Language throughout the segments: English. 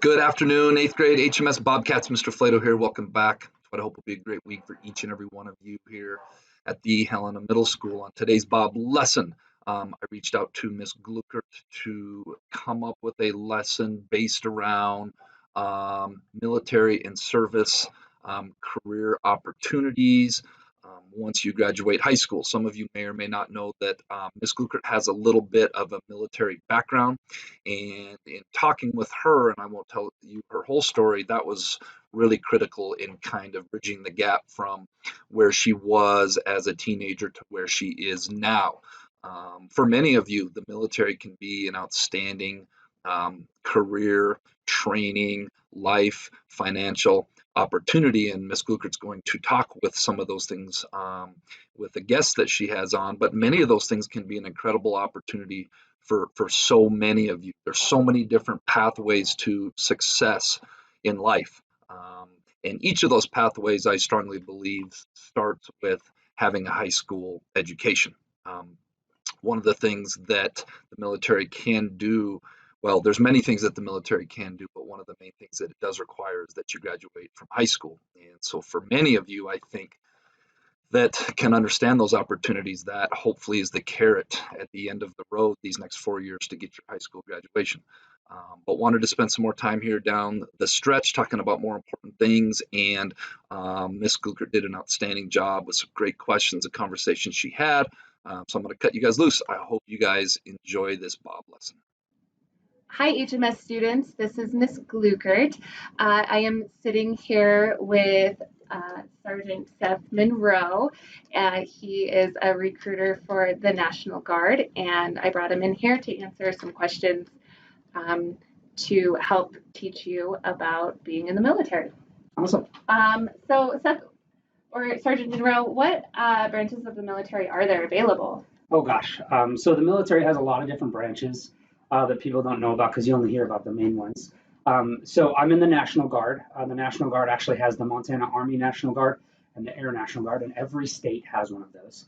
Good afternoon, 8th grade HMS Bobcats. Mr. Flato here. Welcome back. What I hope will be a great week for each and every one of you here at the Helena Middle School. On today's Bob lesson, I reached out to Miss Gluckert to come up with a lesson based around military and service, career opportunities, once you graduate high school. Some of you may or may not know that Ms. Gluckert has a little bit of a military background, and in talking with her, and I won't tell you her whole story, that was really critical in kind of bridging the gap from where she was as a teenager to where she is now. For many of you, the military can be an outstanding career, training, life, financial opportunity, and Ms. Gluckert's going to talk with some of those things with the guests that she has on, but many of those things can be an incredible opportunity for so many of you. There's so many different pathways to success in life, and each of those pathways, I strongly believe, starts with having a high school education. One of the things that the military can do, well, there's many things that the military can do, but one of the main things that it does require is that you graduate from high school. And so for many of you, I think that can understand those opportunities, that hopefully is the carrot at the end of the road these next 4 years to get your high school graduation. But wanted to spend some more time here down the stretch talking about more important things, and Ms. Gluckert did an outstanding job with some great questions and conversations she had. So I'm going to cut you guys loose. I hope you guys enjoy this Bob lesson. Hi, HMS students. This is Ms. Gluckert. I am sitting here with Sergeant Seth Monroe. He is a recruiter for the National Guard, and I brought him in here to answer some questions to help teach you about being in the military. Awesome. So Seth, or Sergeant Monroe, what branches of the military are there available? Oh gosh. So the military has a lot of different branches that people don't know about because you only hear about the main ones. So I'm in the National Guard. The National Guard actually has the Montana Army National Guard and the Air National Guard, and every state has one of those.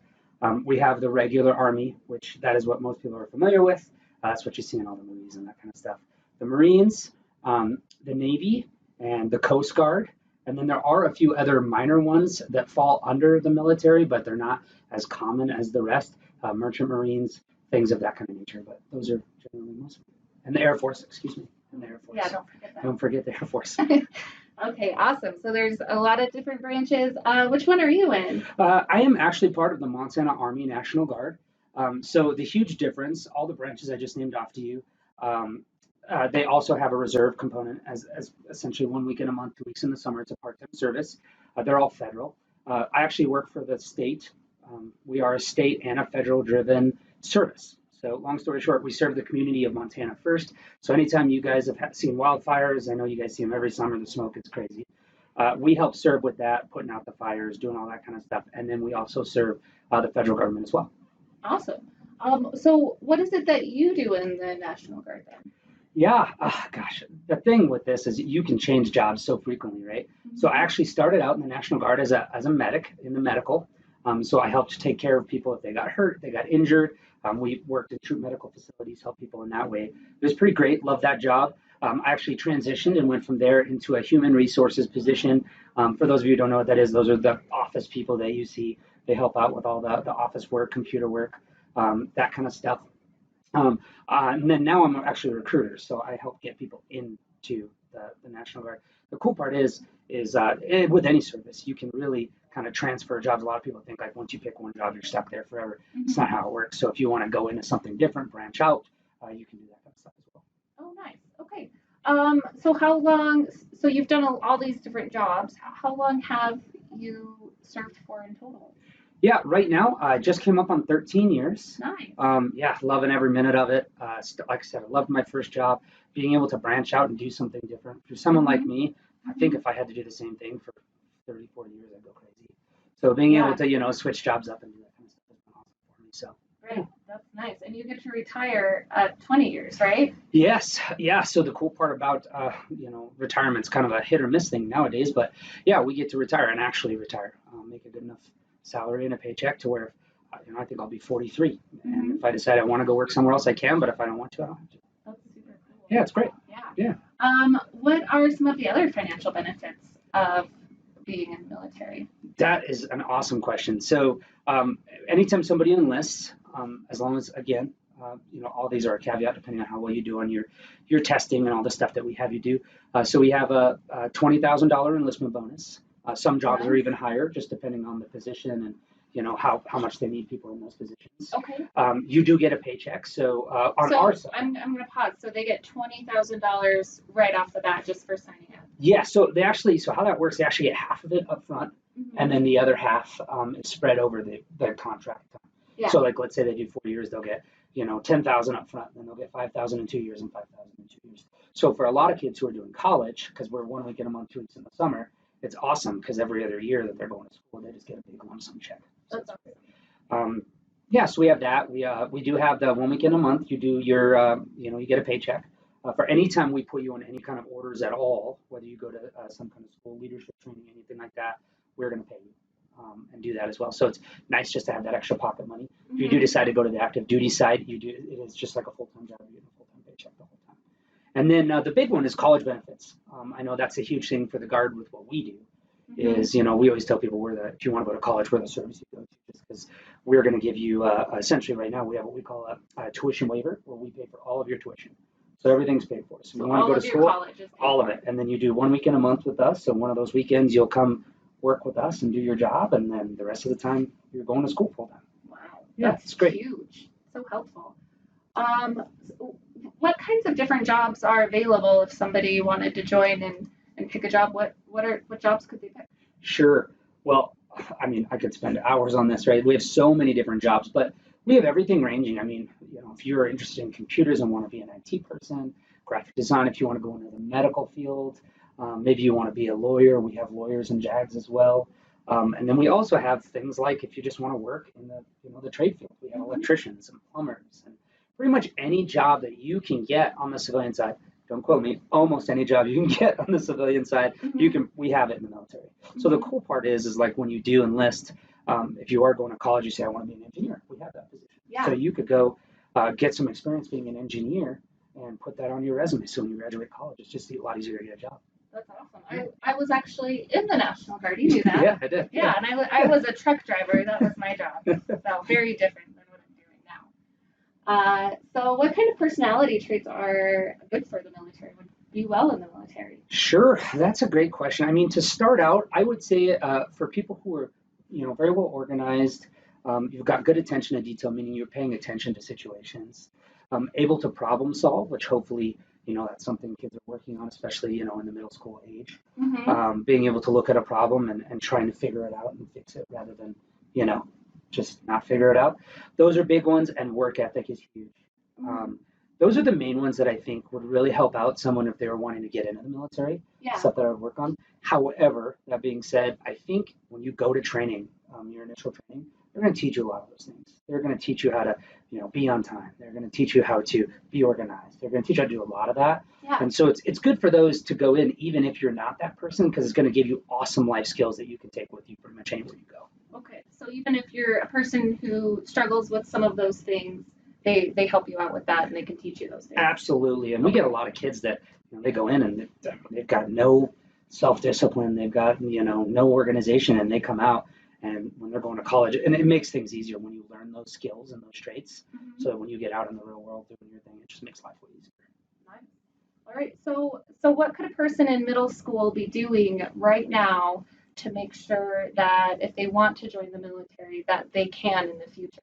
We have the regular Army, which that is what most people are familiar with. That's what you see in all the movies and that kind of stuff. The Marines, the Navy, and the Coast Guard. And then there are a few other minor ones that fall under the military, but they're not as common as the rest. Merchant Marines, things of that kind of nature, but those are generally most of them. And the Air Force, excuse me, and the Air Force. Yeah, don't forget that. Don't forget the Air Force. Okay, awesome. So there's a lot of different branches. Which one are you in? I am actually part of the Montana Army National Guard. So the huge difference, all the branches I just named off to you, they also have a reserve component as essentially 1 week in a month, 2 weeks in the summer. It's a part-time service. They're all federal. I actually work for the state. We are a state and a federal-driven service. So long story short, we serve the community of Montana first. So anytime you guys have seen wildfires, I know you guys see them every summer, the smoke is crazy. We help serve with that, putting out the fires, doing all that kind of stuff. And then we also serve the federal government as well. Awesome. So what is it that you do in the National Guard then? Yeah, gosh, the thing with this is you can change jobs so frequently, right? Mm-hmm. So I actually started out in the National Guard as a medic in the medical. So I helped take care of people if they got hurt, they got injured. We worked in troop medical facilities, helped people in that way. It was pretty great, loved that job. I actually transitioned and went from there into a human resources position. For those of you who don't know what that is, those are the office people that you see. They help out with all the office work, computer work, that kind of stuff. And then now I'm actually a recruiter, so I help get people into the National Guard. The cool part is with any service, you can really kind of transfer jobs. A lot of people think like once you pick one job, you're stuck there forever. Mm-hmm. It's not how it works. So if you want to go into something different, branch out, you can do that kind of stuff as well. Oh, nice. Okay. So how long? So you've done all these different jobs. How long have you served for in total? Yeah, right now I just came up on 13 years. Nice. Yeah, loving every minute of it. Like I said, I loved my first job. Being able to branch out and do something different. For someone like me, I think if I had to do the same thing for 30, 40 years, I'd go crazy. So being able to, switch jobs up and do that kind of stuff has been awesome for me. So. Great, that's nice. And you get to retire at 20 years, right? Yes, yeah. So the cool part about retirement's kind of a hit or miss thing nowadays, but yeah, we get to retire and actually retire, make a good enough salary and a paycheck to where I think I'll be 43. And if I decide I want to go work somewhere else, I can. But if I don't want to, I don't have to. That's super cool. Yeah, it's great. Yeah. What are some of the other financial benefits of being in the military? That is an awesome question. So anytime somebody enlists, as long as, again, all these are a caveat depending on how well you do on your testing and all the stuff that we have you do. So we have a $20,000 enlistment bonus. Some jobs are even higher, just depending on the position and how much they need people in those positions. Okay. You do get a paycheck. So on our side, I'm going to pause. So they get $20,000 right off the bat just for signing up. Yeah. So how that works, they actually get half of it up front, and then the other half is spread over the contract time. Yeah. So like, let's say they do 4 years, they'll get 10,000 up front, then they'll get 5,000 in 2 years and 5,000 in 2 years. So for a lot of kids who are doing college, because we're 1 week in a month, 2 weeks in the summer, it's awesome because every other year that they're going to school, they just get a big lump sum check. So That's awesome. So we have that. We do have the 1 week in a month. You do your you get a paycheck. For any time we put you on any kind of orders at all, whether you go to some kind of school leadership training, anything like that, we're going to pay you and do that as well. So it's nice just to have that extra pocket money. If you do decide to go to the active duty side, it is just like a full-time job. You get a full-time paycheck the whole time. And then the big one is college benefits. I know that's a huge thing for the Guard with what we do. Is we always tell people if you want to go to college, we're the service you go to, just because we're going to give you essentially right now we have what we call a tuition waiver, where we pay for all of your tuition, so everything's paid for. So you want to go to school, all of it, and then you do 1 week in a month with us. So one of those weekends you'll come work with us and do your job, and then the rest of the time you're going to school full time. Wow, that's great. Huge, so helpful. What kinds of different jobs are available if somebody wanted to join and pick a job? What jobs could they pick? Sure. Well, I mean, I could spend hours on this, right? We have so many different jobs, but we have everything ranging. I mean, if you're interested in computers and want to be an IT person, graphic design, if you want to go into the medical field, maybe you want to be a lawyer. We have lawyers and JAGs as well. And then we also have things like if you just want to work in the trade field, we have electricians and plumbers and pretty much any job that you can get on the civilian side. Don't quote me, almost any job you can get on the civilian side, we have it in the military. So the cool part is like when you do enlist, if you are going to college, you say, I want to be an engineer. We have that position. Yeah. So you could go get some experience being an engineer and put that on your resume. So when you graduate college, it's just a lot easier to get a job. That's awesome. I was actually in the National Guard. You knew that. Yeah, I did. Yeah, and I was a truck driver. That was my job. So very different than what I'm doing now. So what kind of personality traits are good for the military? Would be well in the military? Sure, that's a great question. I mean, to start out, I would say for people who are very well organized, you've got good attention to detail, meaning you're paying attention to situations, able to problem solve, which hopefully that's something kids are working on, especially in the middle school age. Being able to look at a problem and trying to figure it out and fix it rather than just not figure it out. Those are big ones, and work ethic is huge. Those are the main ones that I think would really help out someone if they were wanting to get into the military. Yeah. Stuff that I would work on. However, that being said, I think when you go to training, your initial training, they're going to teach you a lot of those things. They're going to teach you how to, be on time. They're going to teach you how to be organized. They're going to teach you how to do a lot of that. Yeah. And so it's good for those to go in, even if you're not that person, because it's going to give you awesome life skills that you can take with you pretty much anywhere you go. Okay, so even if you're a person who struggles with some of those things, they help you out with that and they can teach you those things. Absolutely. And we get a lot of kids that they go in and they've got no self-discipline. They've got, no organization, and they come out. And when they're going to college, and it makes things easier when you learn those skills and those traits, so that when you get out in the real world doing your thing, it just makes life way easier. Nice. All right. So what could a person in middle school be doing right now to make sure that if they want to join the military, that they can in the future?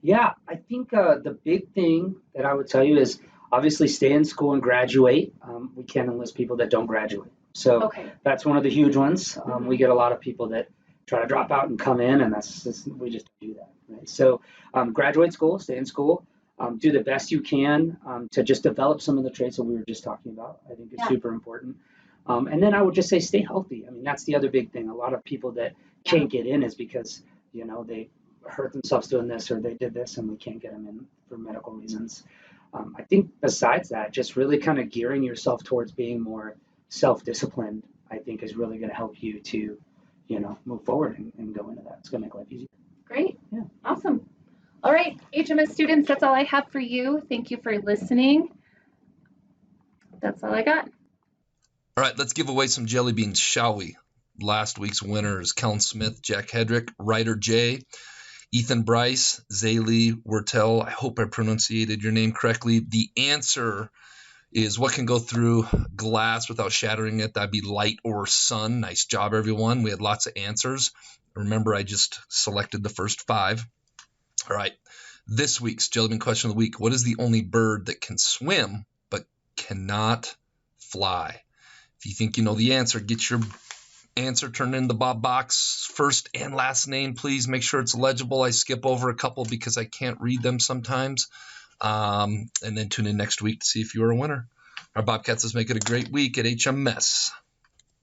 Yeah, I think the big thing that I would tell you is obviously stay in school and graduate. We can't enlist people that don't graduate. So that's one of the huge ones. We get a lot of people that try to drop out and come in, and we just don't do that. Right? So graduate school, stay in school, do the best you can to just develop some of the traits that we were just talking about. I think it's super important. And then I would just say stay healthy. I mean, that's the other big thing. A lot of people that can't get in is because, they hurt themselves doing this or they did this and we can't get them in for medical reasons. I think besides that, just really kind of gearing yourself towards being more self-disciplined, I think is really going to help you to, move forward and go into that. It's going to make life easier. Great. Yeah. Awesome. All right, HMS students, that's all I have for you. Thank you for listening. That's all I got. All right, let's give away some jelly beans, shall we? Last week's winners, Kellen Smith, Jack Hedrick, Ryder J, Ethan Bryce, Zaylee Wertel. I hope I pronunciated your name correctly. The answer is what can go through glass without shattering it. That'd be light or sun. Nice job, everyone. We had lots of answers. Remember, I just selected the first 5. All right, this week's Jelly Bean question of the week. What is the only bird that can swim but cannot fly? If you think you know the answer, get your answer turned in the Bob box. First and last name, please. Make sure it's legible. I skip over a couple because I can't read them sometimes. And then tune in next week to see if you're a winner. Our Bobcats, let's make it a great week at HMS.